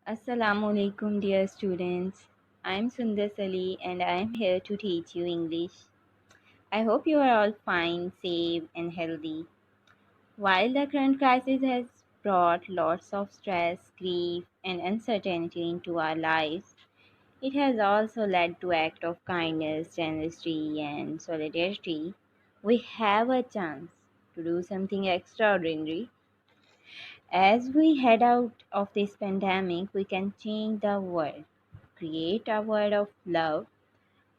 Assalamu alaikum, dear students. I'm Sundas and I am here to teach you English. I hope you are all fine, safe, and healthy. While the current crisis has brought lots of stress, grief, and uncertainty into our lives, it has also led to acts of kindness, generosity, and solidarity. We have a chance to do something extraordinary. As we head out of this pandemic, we can change the world, create a world of love,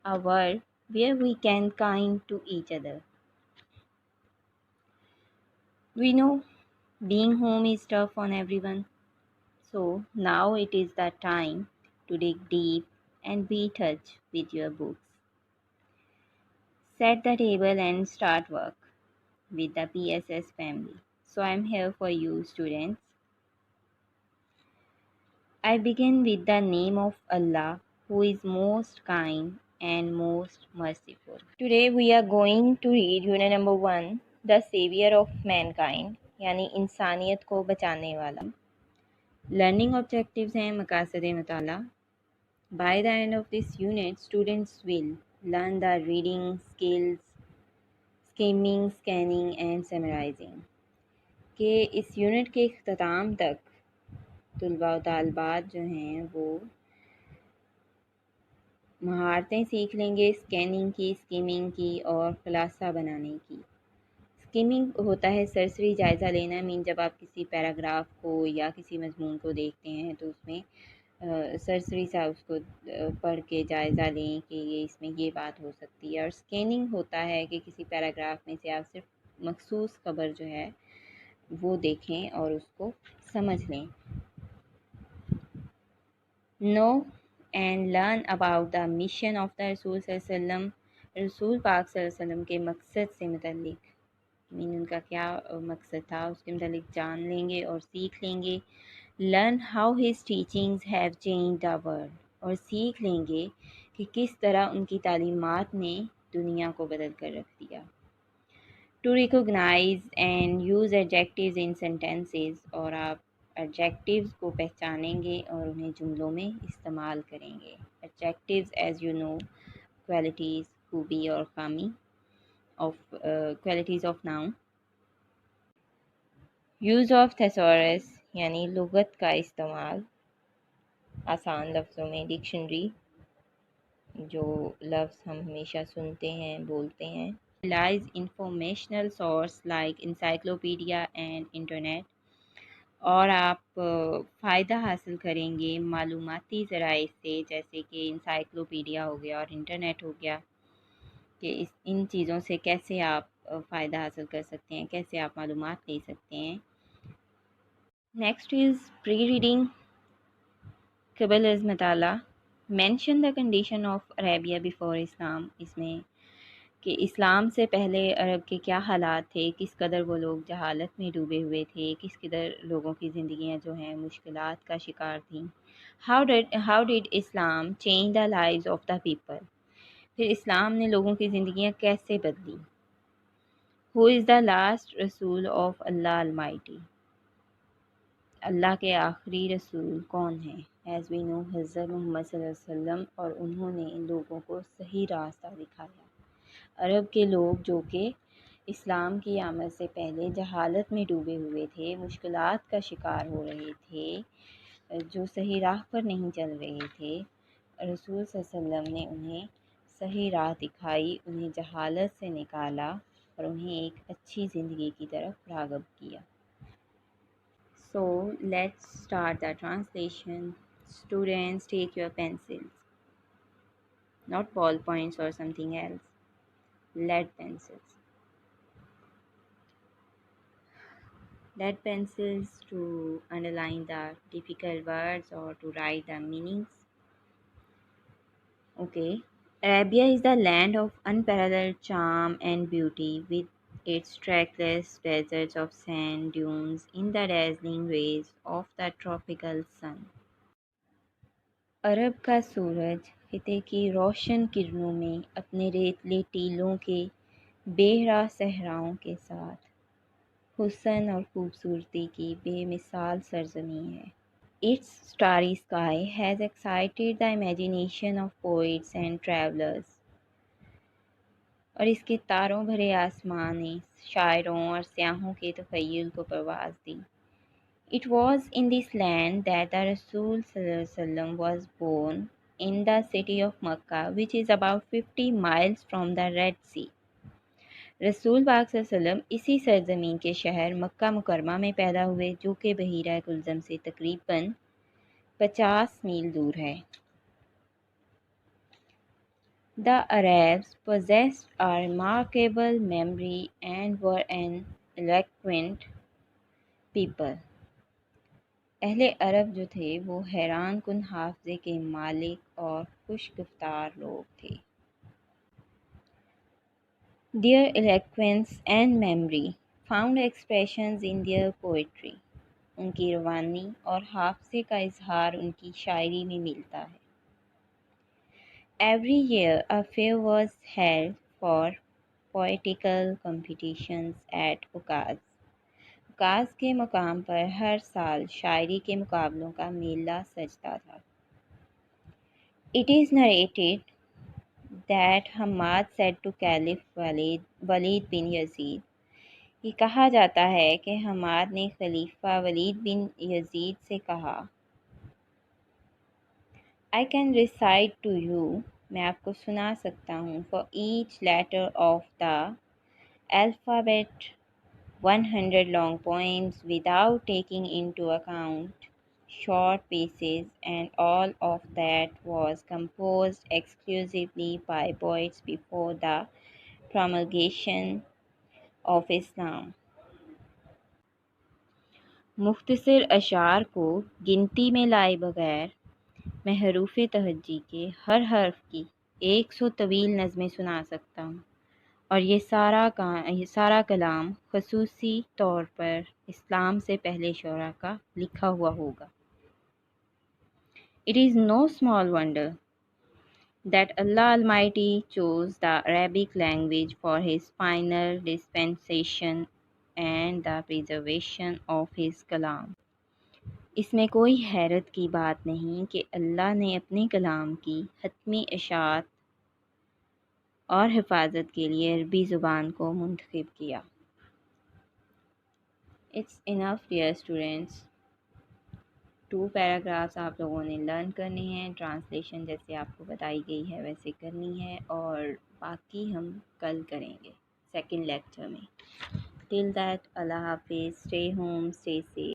a world where we can kind to each other. We know being home is tough on everyone, so now it is the time to dig deep and be touch with your books. Set the table and start work with the PSS family. So I'm here for you, students. I begin with the name of Allah, who is most kind and most merciful. Today we are going to read unit number 1, The Savior of Mankind, यानी इंसानियत को बचाने वाला. Learning objectives हैं मकासद मुताला. By the end of this unit, students will learn the reading skills, skimming, scanning and summarizing. कि इस unit के इख्तिताम तक तुलबा व तालबात जो हैं वो महारतें सीख लेंगे स्कैनिंग की, स्किमिंग की और खुलासा बनाने की. स्किमिंग होता है सरसरी जायज़ा लेना. मीन जब आप किसी पैराग्राफ को या किसी मजमून को देखते हैं तो उसमें सरसरी सा उसको पढ़ के जायज़ा लें कि ये इसमें ये बात हो सकती है. और स्कैनिंग होता है कि किसी पैराग्राफ में से आप सिर्फ मखसूस खबर जो है वो देखें और उसको समझ लें. Know and learn about the mission of the रसूल सल्लल्लाहु रसूल पाक सल्लल्लाहु के मकसद से मुतल्लिक मीन उनका क्या मकसद था उसके मुतल्लिक जान लेंगे और सीख लेंगे. Learn how his teachings have changed the world और सीख लेंगे कि किस तरह उनकी तालीमात ने दुनिया को बदल कर रख दिया. To recognise and use adjectives in sentences और आप एडजेक्टिव्स को पहचानेंगे और उन्हें जुमलों में इस्तेमाल करेंगे. Adjectives as you know qualities खूबी और खामी of qualities of noun. Use of thesaurus यानी लुगत का इस्तेमाल आसान लफ्ज़ों में. डिक्शनरी जो लफ्ज़ हम हमेशा सुनते हैं बोलते हैं. Lies informational source like encyclopedia and internet और आप फ़ायदा हासिल करेंगे मालूमाती ज़राए से जैसे कि इंसाइक्लोपीडिया हो गया और इंटरनेट हो गया कि इन चीज़ों से कैसे आप फ़ायदा हासिल कर सकते हैं, कैसे आप मालूमात ले सकते हैं. नेक्स्ट इज़ प्री रीडिंग कबल अज़ मताला. Mention the condition of Arabia before Islam. इसमें कि इस्लाम से पहले अरब के क्या हालात थे, किस कदर वो लोग जहालत में डूबे हुए थे, किस कदर लोगों की ज़िंदगियां जो हैं मुश्किलात का शिकार थीं. How did Islam change the lives of the people. फिर इस्लाम ने लोगों की ज़िंदगियां कैसे बदली. हु इज़ द लास्ट रसूल ऑफ अल्लाह अलमाइटी. अल्लाह के आखिरी रसूल कौन हैं. एज़ वी नो हज़रत मोहम्मद सल्लल्लाहु अलैहि वसल्लम और उन्होंने लोगों को सही रास्ता दिखाया. अरब के लोग जो कि इस्लाम की आमद से पहले जहालत में डूबे हुए थे, मुश्किलात का शिकार हो रहे थे, जो सही राह पर नहीं चल रहे थे, रसूल सल्लल्लाहु अलैहि वसल्लम ने उन्हें सही राह दिखाई, उन्हें जहालत से निकाला और उन्हें एक अच्छी ज़िंदगी की तरफ राग़िब किया. So let's start the translation. Students take your pencils, not ballpoints or something else, lead pencils. Lead pencils to underline the difficult words or to write the meanings. Okay. Arabia is the land of unparalleled charm and beauty with its trackless deserts of sand dunes in the dazzling rays of the tropical sun. अरब का सूरज खिते की रोशन किरणों में अपने रेतले टीलों के बेहरा सहराओं के साथ हुस्न और खूबसूरती की बेमिसाल सरजमी है. Its starry sky has excited the imagination of poets and travelers. और इसके तारों भरे आसमान ने शायरों और स्याहों के तख़य्युल को परवाज़ दी. It was in this land that the Rasul Sallallahu Alaihi Wasallam was born, in the city of Makkah, which is about 50 miles from the Red Sea. रसूल पाक वसल्लम इसी सरजमीन के शहर मक्का मुकरमा में पैदा हुए, जो कि बहीरा कुल्ज़म से तकरीबन 50 मील दूर है. The Arabs possessed a remarkable memory and were an eloquent people. अहले अरब जो थे वो हैरान कुन हाफ़ज़े के मालिक और खुशगुफ्तार लोग थे. Their eloquence and memory found expressions in their poetry. उनकी रवानी और हाफ़ज़े का इजहार उनकी शायरी में मिलता है. Every year a fair was held for poetical competitions at उकाज़. उकाज़ के मकाम पर हर साल शायरी के मुकाबलों का मेला सजता था. It is narrated that Hamad said to Caliph Walid bin Yazid, ये कहा जाता है कि हमाद ने खलीफा वलीद बिन यजीद से कहा, I can recite to you, मैं आपको सुना सकता हूँ, for each letter of the alphabet 100 long poems without taking into account short pieces, and all of that was composed exclusively by poets before the promulgation of Islam. मुख्तसर अशार को गिनती में लाए बगैर मैं हरूफ तहज्जी के हर हर्फ की 100 तवील नज़में सुना सकता हूँ, और ये सारा कलाम ख़ुसूसी तौर पर इस्लाम से पहले शोरा का लिखा हुआ होगा. It is no small wonder that Allah Almighty chose the Arabic language for His final dispensation and the preservation of His कलाम. इसमें कोई हैरत की बात नहीं कि अल्लाह ने अपने कलाम की हतमी इशाअत और हिफाजत के लिए अरबी ज़ुबान को मुंतखब किया. It's enough dear students. 2 paragraphs आप लोगों ने लर्न करने हैं. ट्रांसलेशन जैसे आपको बताई गई है वैसे करनी है, और बाकी हम कल करेंगे सेकंड लेक्चर में. टिल दैट अल्लाह हाफिज़. Stay home, stay safe.